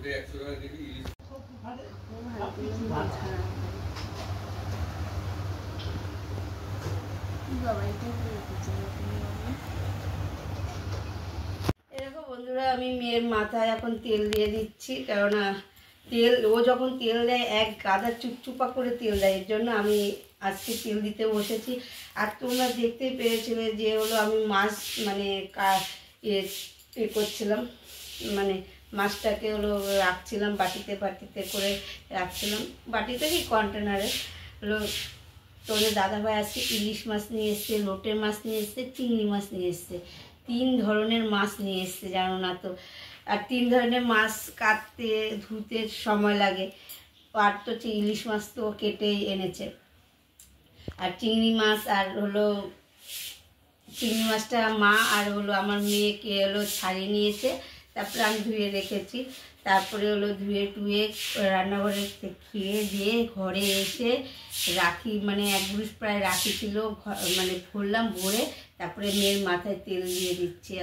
এরকম বন্ধুরা আমি মেয়ের মাথায় এখন তেল দিয়ে দিচ্ছি, কেননা তেল ও যখন তেল দেয় এক গাদা চুপচুপা করে তেল দেয়, এর জন্য আমি আজকে তেল দিতে বসেছি। আর তোমরা দেখতেই পেরেছিলে যে হলো আমি মাছ মানে করছিলাম, মানে মাছটাকে হলো রাখছিলাম বাটিতে করে রাখছিলাম, বাটিতে কি কন্টেনারে হলো। তোদের দাদাভাই আজকে ইলিশ মাছ নিয়ে এসছে, লোটে মাছ নিয়ে এসছে, চিংড়ি মাছ নিয়ে এসছে, 3 ধরনের মাছ নিয়ে এসছে, জানো না তো। আর 3 ধরনের মাছ কাটতে ধুতে সময় লাগে, আর তো ইলিশ মাছ তো কেটেই এনেছে। আর চিংড়ি মাছ আর হলো চিংড়ি মাছটা মা আর হলো আমার মেয়েকে হলো ছাড়িয়ে নিয়েছে, তারপরে আমি ধুয়ে রেখেছি। তারপরে হলো ধুয়ে টুয়ে রান্নাঘরে খেয়ে দিয়ে ঘরে এসে রাখি, মানে 1 ব্রুশ প্রায় রাখি ছিল, মানে ভরলাম, ভরে তারপরে মেয়ের মাথায় তেল দিয়ে দিচ্ছি।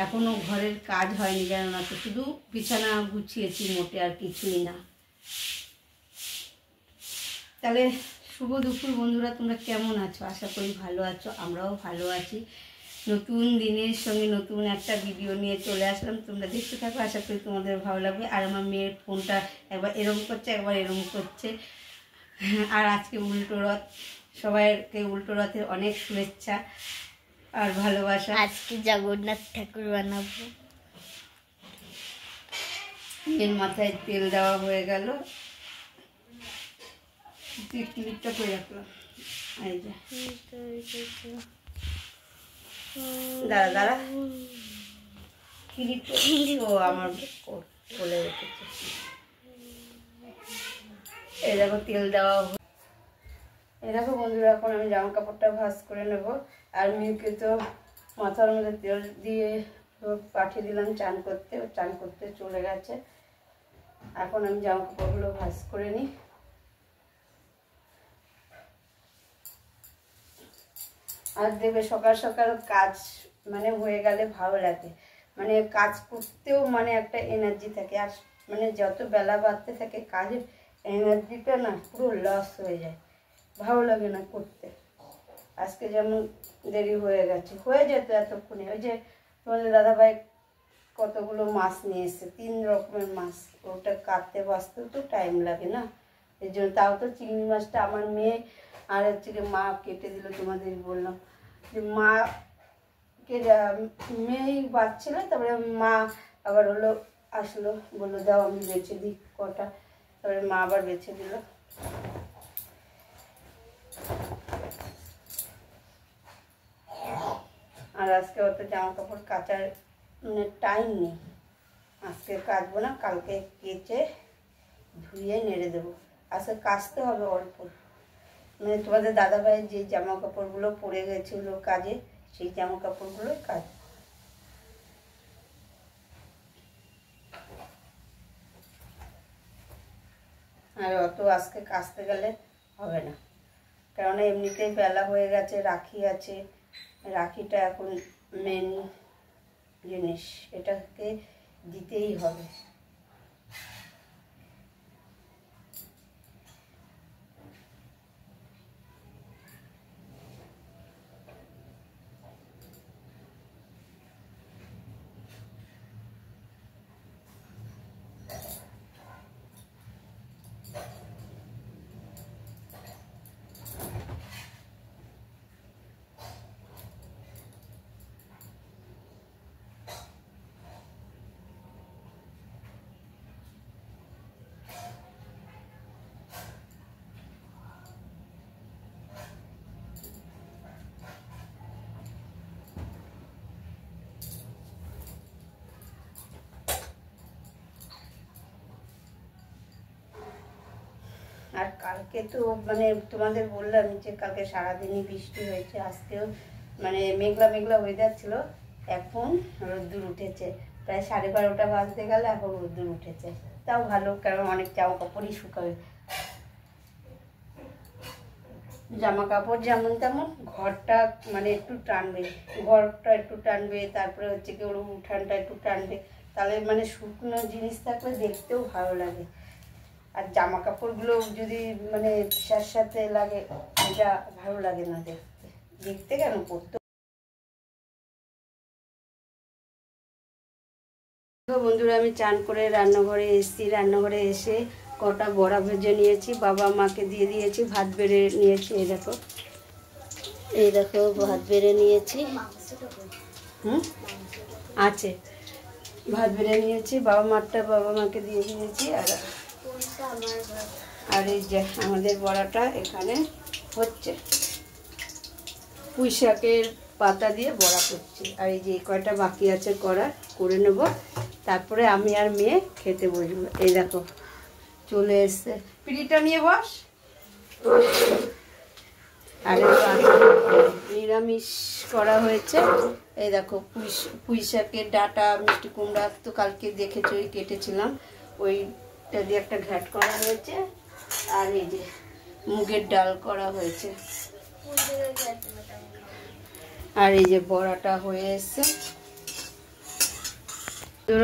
এখনও ঘরের কাজ হয়নি, জানো না তো, শুধু বিছানা গুছিয়েছি, মোটে আর কিছুই না। তাহলে শুভ দুপুর বন্ধুরা, তোমরা কেমন আছো? আশা করি ভালো আছো, আমরাও ভালো আছি। নতুন দিনের সঙ্গে নতুন একটা ভিডিও নিয়ে চলে আসলাম, তোমরা দেখতে থাকো, আশা করি তোমাদের ভালো লাগবে। আর আমার মেয়ের ফোনটা একবার এরম করছে, একবার এরম করছে। আর আজকে উল্টো রথ, সবাইকে উল্টো রথের অনেক শুভেচ্ছা আর ভালোবাসা। আজকে জগন্নাথ ঠাকুর বানাবো। মেয়ের মাথায় তেল দেওয়া হয়ে গেল, ক্লিপটা করে রাখলাম। এই যে দাঁড়া দাঁড়া, ও আমার বলে রেখেছে। এই দেখো তেল দেওয়া, এই দেখো বন্ধুরা, এখন আমি জামা কাপড়টা ভাঁজ করে নেব। আর মেয়েকে তো মাথার মধ্যে তেল দিয়ে পাঠিয়ে দিলাম চান করতে, ও চান করতে চলে গেছে। এখন আমি জামা কাপড়গুলো ভাঁজ করে নিই। আর দেখবে সকাল সকাল কাজ মানে হয়ে গেলে ভালো লাগে, মানে কাজ করতেও মানে একটা এনার্জি থাকে। আর মানে যত বেলা বাড়তে থাকে কাজের এনার্জিটা না পুরো লস হয়ে যায়, ভালো লাগে না করতে। আজকে যেমন দেরি হয়ে গেছে, হয়ে যেত এতক্ষণে। ওই যে তোমাদের দাদাভাই কতগুলো মাছ নিয়ে এসছে, 3 রকমের মাছ, ওটা কাটতে বাঁচতেও তো টাইম লাগে না, এই জন্য। তাও তো চিংড়ি মাছটা আমার মেয়ে আর হচ্ছে কি মা কেটে দিল, তোমাদের বললাম যে মাকে মেয়েই বাঁচছিল, তারপরে মা আবার হলো আসলো, বললো দাও আমি বেছে দিই কটা, তারপরে মা আবার বেছে দিল। আর আজকে অত জামা কাপড় কাচার মানে টাইম নেই, আজকে কাচবো না, কালকে কেচে ধুয়ে নেড়ে দেবো। আজকে কাচতে হবে অল্প, মানে তোমাদের দাদাভাইয়ের যে জামা কাপড়গুলো পরে গেছিলো কাজে, সেই জামা কাপড়গুলোই কাজ। আর অত আজকে কাচতে গেলে হবে না, কেননা এমনিতেই বেলা হয়ে গেছে, রাখি আছে, রাখিটা এখন মেন জিনিস, এটাকে দিতেই হবে। আর কালকে তো মানে তোমাদের বললাম যে কালকে সারাদিনই বৃষ্টি হয়েছে, আজকেও মানে মেঘলা মেঘলা ওয়েদার ছিল। এখন রোদ্দুর উঠেছে, প্রায় 12:30 বাজতে গেল, এখন রোদ্দুর উঠেছে। তাও ভালো, কারণ অনেক জামা কাপড়ই শুকাবে। জামা কাপড় যেমন তেমন, ঘরটা মানে একটু টানবে, ঘরটা একটু টানবে, তারপরে হচ্ছে কি ওর উঠানটা একটু টানবে, তাহলে মানে শুকনো জিনিস থাকলে দেখতেও ভালো লাগে। আর জামা কাপড়গুলো যদি মানে সাথে লাগে এটা ভালো লাগে না দেখতে, দেখতে কেন পরতে। বন্ধুরা আমি চান করে রান্নাঘরে এসেছি, রান্নাঘরে এসে কটা বড়া ভেজে নিয়েছি, বাবা মাকে দিয়ে দিয়েছি, ভাত বেড়ে নিয়েছি। এই দেখো ভাত বেড়ে নিয়েছি, আছে ভাত বেড়ে নিয়েছি, বাবা মাকে দিয়ে দিয়েছি। আর এই যে আমাদের বড়াটা এখানে হচ্ছে, পুঁই শাকের পাতা দিয়ে বড়া করছি। আর এই যে কয়টা বাকি আছে করে নেব, তারপরে আমি আর মেয়ে খেতে বসবো। এই দেখো চলে এসছে, পিড়িটা নিয়ে বস। আর নিরামিষ করা হয়েছে। এই দেখো পুঁই শাকের ডাঁটা, মিষ্টি কুমড়া তো কালকে দেখেছো কেটেছিলাম, ওইটা দিয়ে একটা ঘ্যাট করা হয়েছে। আর এই যে মুগের ডাল করা হয়েছে। আর এই যে বড়াটা হয়ে এসছে।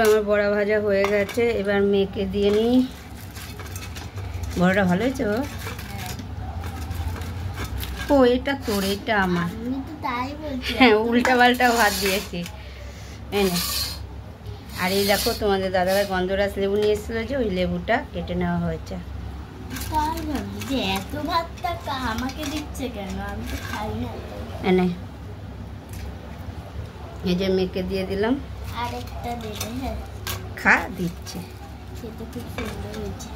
আমার বড়া ভাজা হয়ে গেছে, এবার মেয়েকে দিয়ে নিই। বড়াটা ভালো হয়েছে? ও এটা তোর, এটা আমার। হ্যাঁ উল্টা পাল্টা ভাত দিয়েছি এনে। আর এই দেখো তোমাদের দাদাভাই গন্ধরাজ লেবু নিয়ে এসেছিল, যে ওই লেবুটা কেটে নেওয়া হয়েছে। এত ভাতটা আমাকে দিচ্ছে কেন? আমি তো খাই না। এনে এই যে মেয়েকে দিয়ে দিলাম, আরেকটা দেবে। হ্যাঁ খা, দিচ্ছে। সেটা খুব সুন্দর হয়েছে,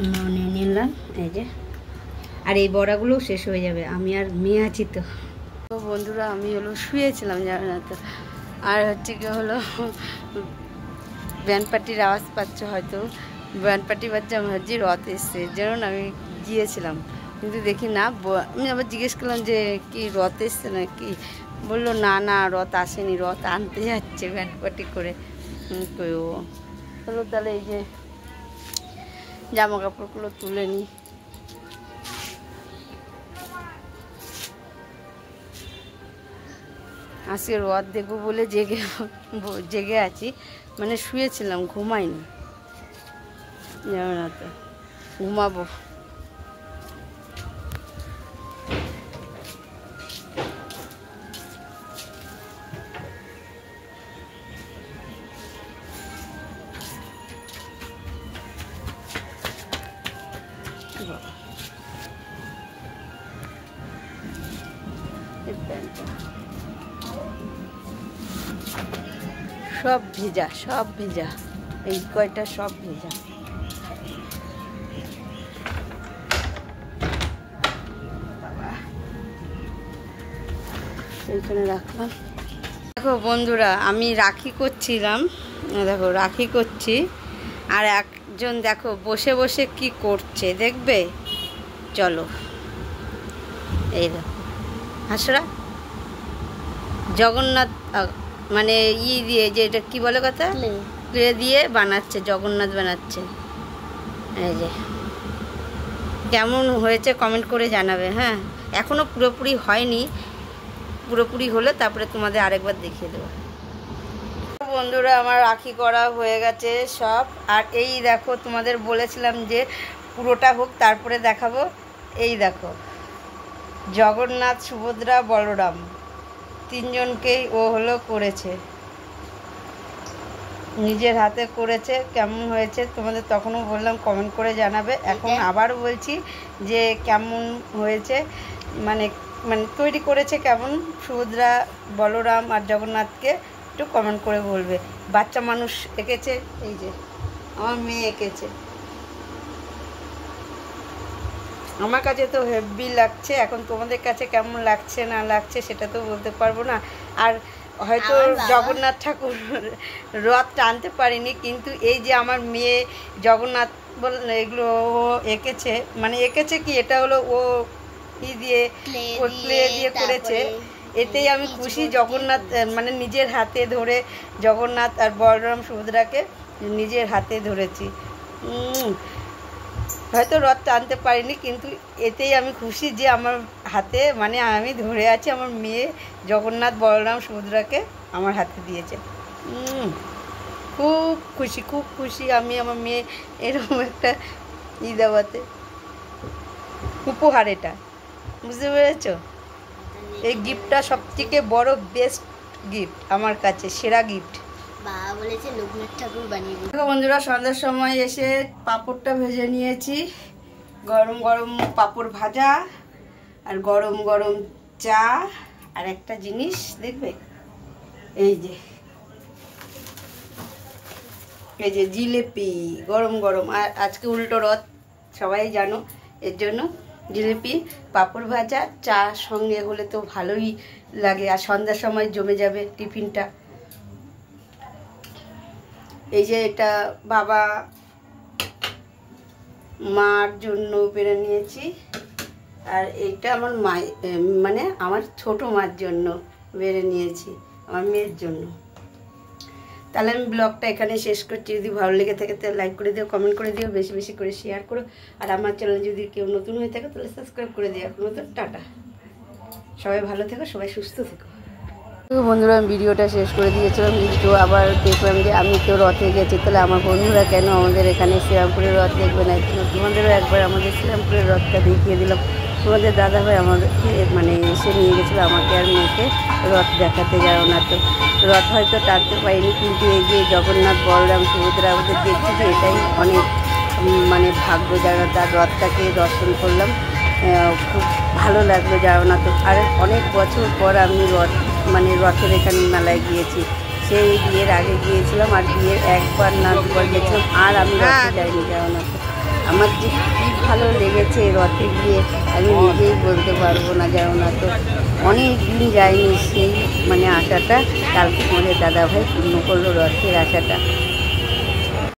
আমরা নিয়ে নিলাম। এই যে আর এই বড়াগুলো শেষ হয়ে যাবে, আমি আর মেয়ে আছি তো। বন্ধুরা আমি হলো শুয়েছিলাম জানো না তো। আর হচ্ছে কি হলো, ব্যান্ড পার্টির আওয়াজ পাচ্ছ হয়তো, ব্যান্ড পার্টি বাচ্চা আমি ভাবছি রথ এসছে, যেমন আমি গিয়েছিলাম কিন্তু দেখি না। আমি আবার জিজ্ঞেস করলাম যে কি রথ এসছে না কি, বললো না না রথ আসেনি, রথ আনতে যাচ্ছে ব্যান্ড পার্টি করে। হলো তাহলে এই যে জামা কাপড়গুলো তুলে নিই। আজকে রথ দেখবো বলে জেগে আছি, মানে শুয়েছিলাম, ঘুমাইনি জানো না তো, ঘুমাবো। সব ভেজা, সব ভেজা, এই কয়টা সব ভেজা। এইখানে রাখলাম। দেখো বন্ধুরা আমি রাখি করছিলাম, দেখো রাখি করছি, আর একজন দেখো বসে বসে কি করছে দেখবে, চলো। এই দেখো হাসরা জগন্নাথ মানে দিয়ে, যে এটা কি বলে কথা, ক্লে দিয়ে বানাচ্ছে, জগন্নাথ বানাচ্ছে। এই যে কেমন হয়েছে কমেন্ট করে জানাবে। হ্যাঁ এখনো পুরোপুরি হয়নি, পুরোপুরি হলে তারপরে তোমাদের আরেকবার দেখিয়ে দেবো। বন্ধুরা আমার রাখি করা হয়ে গেছে সব। আর এই দেখো তোমাদের বলেছিলাম যে পুরোটা হোক তারপরে দেখাবো। এই দেখো জগন্নাথ, সুভদ্রা, বলরাম তিনজনকেই ও হলো করেছে, নিজের হাতে করেছে। কেমন হয়েছে তোমাদের তখনও বললাম কমেন্ট করে জানাবে, এখন আবার বলছি যে কেমন হয়েছে, মানে মানে তৈরি করেছে কেমন সুভদ্রা, বলরাম আর জগন্নাথকে একটু কমেন্ট করে বলবে। বাচ্চা মানুষ এঁকেছে, এই যে আমার মেয়ে এঁকেছে। আমার কাছে তো হেভি লাগছে, এখন তোমাদের কাছে কেমন লাগছে না লাগছে সেটা তো বলতে পারবো না। আর হয়তো জগন্নাথ ঠাকুর রথ টানতে পারিনি, কিন্তু এই যে আমার মেয়ে জগন্নাথ এগুলো এঁকেছে, মানে এঁকেছে কি এটা হলো ও দিয়ে ক্লে দিয়ে করেছে, এতেই আমি খুশি। জগন্নাথ মানে নিজের হাতে ধরে জগন্নাথ আর বলরাম সুভদ্রাকে নিজের হাতে ধরেছি। হয়তো রথ টানতে পারিনি, কিন্তু এতেই আমি খুশি যে আমার হাতে মানে আমি ধরে আছি, আমার মেয়ে জগন্নাথ বলরাম সুভদ্রাকে আমার হাতে দিয়েছে। খুব খুশি, খুব খুশি আমি আমার মেয়ে এরকম একটা দেওয়াতে উপহার। এটা বুঝতে পেরেছ? এই গিফটটা সবথেকে বড় বেস্ট গিফট আমার কাছে, সেরা গিফট। বাবা বলেছে লোকনাথ ঠাকুর বানিয়ে দিই। দেখো বন্ধুরা, সন্ধ্যার সময় এসে পাঁপড়টা ভেজে নিয়েছি। গরম গরম পাঁপড় ভাজা আর গরম গরম চা। আর একটা জিনিস দেখবে, এই যে জিলেপি গরম গরম। আর আজকে উল্টো রথ, সবাই জানো, এর জন্য জিলেপি, পাঁপড় ভাজা, চা সঙ্গে হলে তো ভালোই লাগে। আর সন্ধ্যার সময় জমে যাবে টিফিনটা। এই যে এটা বাবা মার জন্য বেড়ে নিয়েছি। আর এইটা আমার মানে আমার ছোট মার জন্য বেড়ে নিয়েছি, আমার মেয়ের জন্য। তাহলে আমি ব্লগটা এখানে শেষ করছি। যদি ভালো লেগে থাকে তাহলে লাইক করে দিও, কমেন্ট করে দিও, বেশি বেশি করে শেয়ার করো। আর আমার চ্যানেল যদি কেউ নতুন হয়ে থাকে তাহলে সাবস্ক্রাইব করে দিও। এখন তো টাটা, সবাই ভালো থেকো, সবাই সুস্থ থেকো। বন্ধুরা, আমি ভিডিওটা শেষ করে দিয়েছিলাম, কিন্তু আবার দেখলাম যে আমি তো রথে গেছি, তাহলে আমার বন্ধুরা কেন আমাদের এখানে শ্রীরামপুরের রথ দেখবে না? তোমাদেরও একবার আমাদের শ্রীরামপুরের রথটা দেখিয়ে দিলাম। তোমাদের দাদাভাই আমাদেরকে মানে এসে নিয়ে গেছিলো আমাকে আর মেয়েকে রথ দেখাতে। যাও না তো রথ হয়তো টানতে পারিনি, কিন্তু এই যে জগন্নাথ বলরাম সুভদ্রা আমাদের দেখছি, যে এটাই অনেক মানে ভাগ্য। যারা তার রথটাকে দর্শন করলাম, খুব ভালো লাগলো। যাও না তো। আর অনেক বছর পর আমি রথের এখানে মেলায় গিয়েছি। সেই বিয়ের আগে গিয়েছিলাম, আর বিয়ের একবার না দুবার গিয়েছিলাম, আর আমি রথে যাইনি। যাও না তো আমার যে কী ভালো লেগেছে রথে গিয়ে, আমি নিজেই বলতে পারবো না। যাও না তো অনেক দিন যায়নি, সেই মানে আশাটা কালকে আমাদের দাদাভাই পূর্ণ করলো, রথের আশাটা।